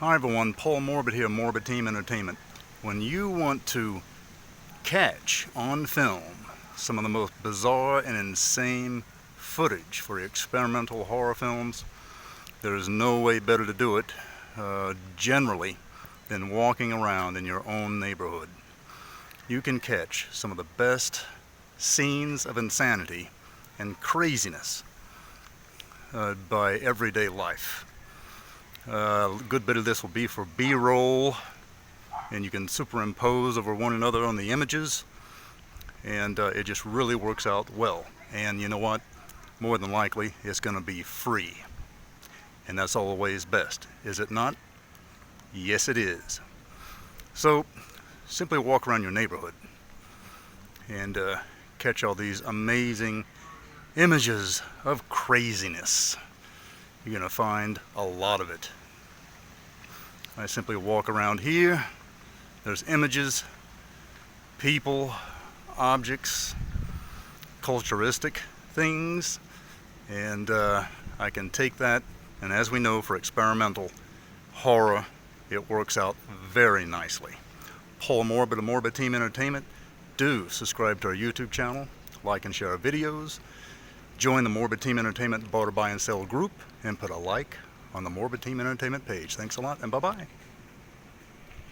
Hi everyone, Paul Morbid here, Morbid Team Entertainment. When you want to catch on film some of the most bizarre and insane footage for experimental horror films, there is no way better to do it generally than walking around in your own neighborhood. You can catch some of the best scenes of insanity and craziness by everyday life. A good bit of this will be for B-roll, and you can superimpose over one another on the images, and it just really works out well. And you know what? More than likely, it's going to be free. And that's always best, is it not? Yes, it is. So, simply walk around your neighborhood and catch all these amazing images of craziness. You're going to find a lot of it. I simply walk around here. There's images, people, objects, culturistic things, and I can take that, and as we know, for experimental horror, it works out very nicely. Paul Morbid of Morbid Team Entertainment. Do subscribe to our YouTube channel, like and share our videos. Join the Morbid Team Entertainment Barter Buy and Sell group and put a like on the Morbid Team Entertainment page. Thanks a lot and bye-bye.